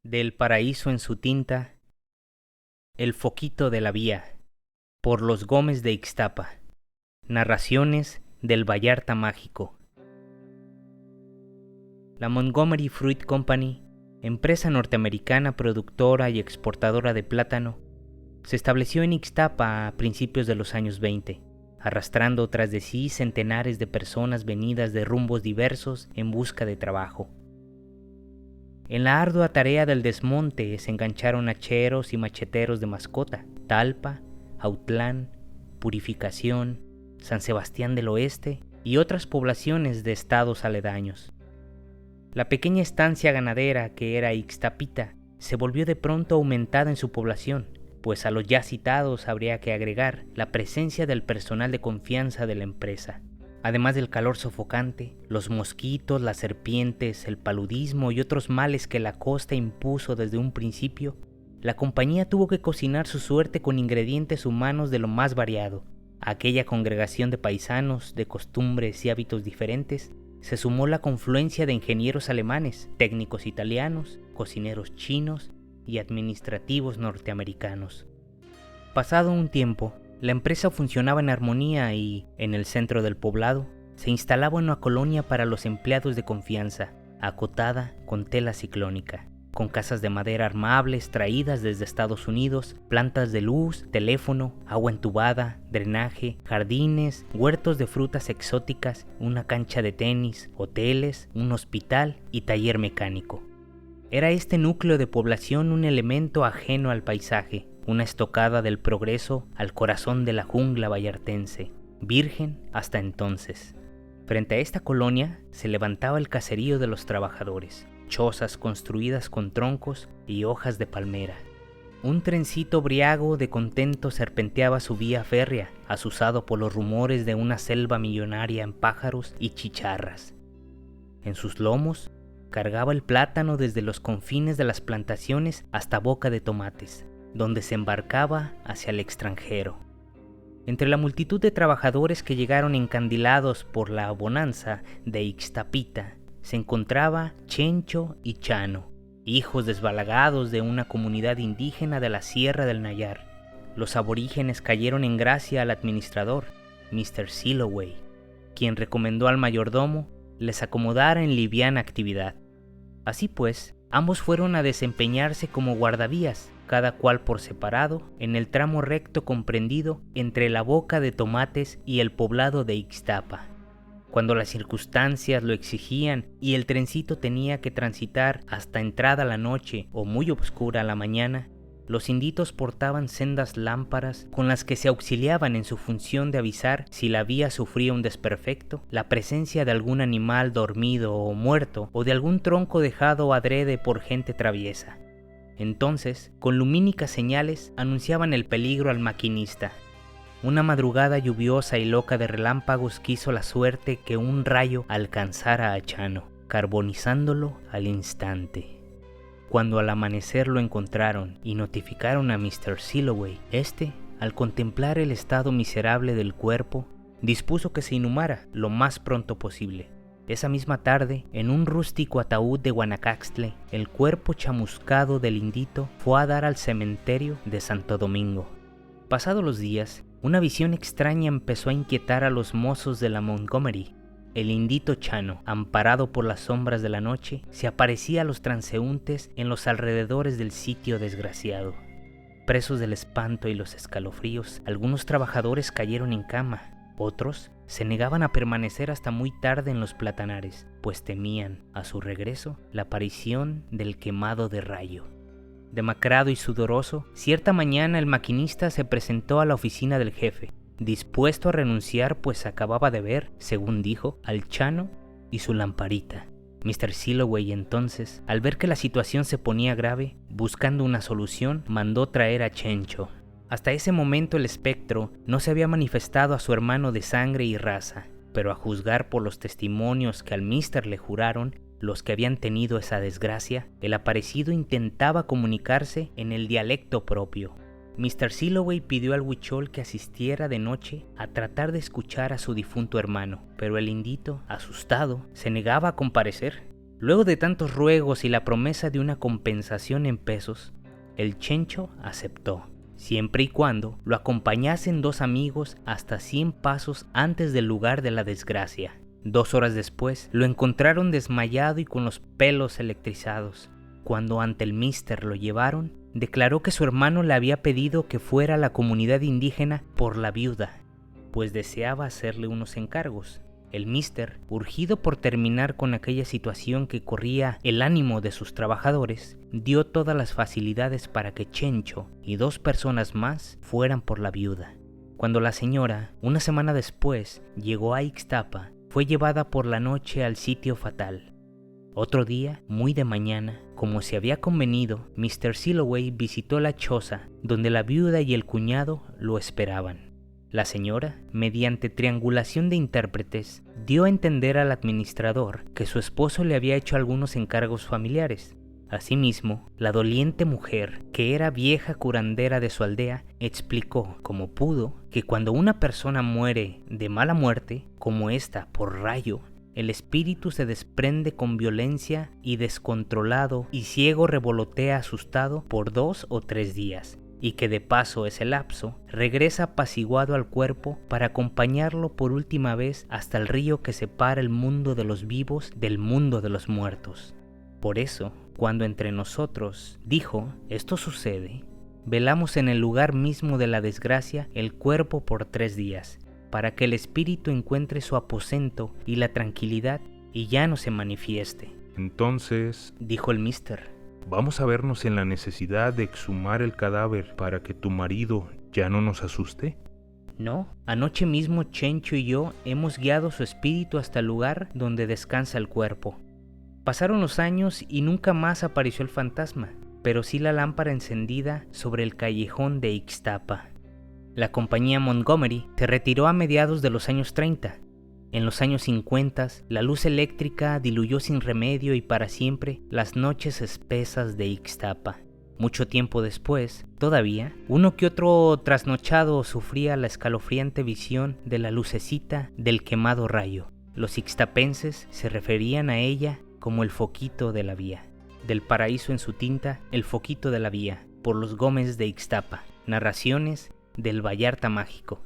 Del paraíso en su tinta, El foquito de la vía, por los Gómez de Ixtapa. Narraciones del Vallarta Mágico. La Montgomery Fruit Company, empresa norteamericana productora y exportadora de plátano, se estableció en Ixtapa a principios de los años 20, arrastrando tras de sí centenares de personas venidas de rumbos diversos en busca de trabajo. En la ardua tarea del desmonte se engancharon hacheros y macheteros de Mascota, Talpa, Autlán, Purificación, San Sebastián del Oeste y otras poblaciones de estados aledaños. La pequeña estancia ganadera que era Ixtapita se volvió de pronto aumentada en su población, pues a los ya citados habría que agregar la presencia del personal de confianza de la empresa. Además del calor sofocante, los mosquitos, las serpientes, el paludismo y otros males que la costa impuso desde un principio, la compañía tuvo que cocinar su suerte con ingredientes humanos de lo más variado. A aquella congregación de paisanos, de costumbres y hábitos diferentes, se sumó la confluencia de ingenieros alemanes, técnicos italianos, cocineros chinos y administrativos norteamericanos. Pasado un tiempo, la empresa funcionaba en armonía y, en el centro del poblado, se instalaba una colonia para los empleados de confianza, acotada con tela ciclónica, con casas de madera armables traídas desde Estados Unidos, plantas de luz, teléfono, agua entubada, drenaje, jardines, huertos de frutas exóticas, una cancha de tenis, hoteles, un hospital y taller mecánico. Era este núcleo de población un elemento ajeno al paisaje, una estocada del progreso al corazón de la jungla vallartense, virgen hasta entonces. Frente a esta colonia se levantaba el caserío de los trabajadores, chozas construidas con troncos y hojas de palmera. Un trencito briago de contento serpenteaba su vía férrea, azuzado por los rumores de una selva millonaria en pájaros y chicharras. En sus lomos cargaba el plátano desde los confines de las plantaciones hasta Boca de Tomates, donde se embarcaba hacia el extranjero. Entre la multitud de trabajadores que llegaron encandilados por la bonanza de Ixtapita, se encontraba Chencho y Chano, hijos desbalagados de una comunidad indígena de la Sierra del Nayar. Los aborígenes cayeron en gracia al administrador, Mr. Silloway, quien recomendó al mayordomo les acomodara en liviana actividad. Así pues, ambos fueron a desempeñarse como guardavías, cada cual por separado, en el tramo recto comprendido entre la Boca de Tomates y el poblado de Ixtapa. Cuando las circunstancias lo exigían y el trencito tenía que transitar hasta entrada la noche o muy oscura la mañana, los inditos portaban sendas lámparas con las que se auxiliaban en su función de avisar si la vía sufría un desperfecto, la presencia de algún animal dormido o muerto o de algún tronco dejado adrede por gente traviesa. Entonces, con lumínicas señales, anunciaban el peligro al maquinista. Una madrugada lluviosa y loca de relámpagos quiso la suerte que un rayo alcanzara a Chano, carbonizándolo al instante. Cuando al amanecer lo encontraron y notificaron a Mr. Silloway, este, al contemplar el estado miserable del cuerpo, dispuso que se inhumara lo más pronto posible. Esa misma tarde, en un rústico ataúd de Guanacaxtle, el cuerpo chamuscado del indito fue a dar al cementerio de Santo Domingo. Pasados los días, una visión extraña empezó a inquietar a los mozos de la Montgomery. El indito Chano, amparado por las sombras de la noche, se aparecía a los transeúntes en los alrededores del sitio desgraciado. Presos del espanto y los escalofríos, algunos trabajadores cayeron en cama. Otros se negaban a permanecer hasta muy tarde en los platanares, pues temían, a su regreso, la aparición del quemado de rayo. Demacrado y sudoroso, cierta mañana el maquinista se presentó a la oficina del jefe, dispuesto a renunciar pues acababa de ver, según dijo, al Chano y su lamparita. Mr. Silloway entonces, al ver que la situación se ponía grave, buscando una solución, mandó traer a Chencho. Hasta ese momento el espectro no se había manifestado a su hermano de sangre y raza, pero a juzgar por los testimonios que al mister le juraron, los que habían tenido esa desgracia, el aparecido intentaba comunicarse en el dialecto propio. Mr. Silloway pidió al huichol que asistiera de noche a tratar de escuchar a su difunto hermano, pero el indito, asustado, se negaba a comparecer. Luego de tantos ruegos y la promesa de una compensación en pesos, el Chencho aceptó, siempre y cuando lo acompañasen 2 amigos hasta 100 pasos antes del lugar de la desgracia. 2 horas después, lo encontraron desmayado y con los pelos electrizados. Cuando ante el mister lo llevaron, declaró que su hermano le había pedido que fuera a la comunidad indígena por la viuda, pues deseaba hacerle unos encargos. El mister, urgido por terminar con aquella situación que corría el ánimo de sus trabajadores, dio todas las facilidades para que Chencho y 2 personas más fueran por la viuda. Cuando la señora, una semana después, llegó a Ixtapa, fue llevada por la noche al sitio fatal. Otro día, muy de mañana, como se había convenido, Mr. Silloway visitó la choza donde la viuda y el cuñado lo esperaban. La señora, mediante triangulación de intérpretes, dio a entender al administrador que su esposo le había hecho algunos encargos familiares. Asimismo, la doliente mujer, que era vieja curandera de su aldea, explicó, como pudo, que cuando una persona muere de mala muerte, como esta por rayo, el espíritu se desprende con violencia y descontrolado y ciego revolotea asustado por 2 o 3 días. Y que de paso ese lapso regresa apaciguado al cuerpo para acompañarlo por última vez hasta el río que separa el mundo de los vivos del mundo de los muertos. Por eso, cuando entre nosotros, dijo, esto sucede, velamos en el lugar mismo de la desgracia el cuerpo por 3 días, para que el espíritu encuentre su aposento y la tranquilidad y ya no se manifieste. Entonces, dijo el mister, vamos a vernos en la necesidad de exhumar el cadáver para que tu marido ya no nos asuste. No, anoche mismo Chencho y yo hemos guiado su espíritu hasta el lugar donde descansa el cuerpo. Pasaron los años y nunca más apareció el fantasma, pero sí la lámpara encendida sobre el callejón de Ixtapa. La compañía Montgomery se retiró a mediados de los años 30. En los años 50, la luz eléctrica diluyó sin remedio y para siempre las noches espesas de Ixtapa. Mucho tiempo después, todavía, uno que otro trasnochado sufría la escalofriante visión de la lucecita del quemado rayo. Los ixtapenses se referían a ella como el foquito de la vía. Del paraíso en su tinta, el foquito de la vía, por los Gómez de Ixtapa. Narraciones del Vallarta Mágico.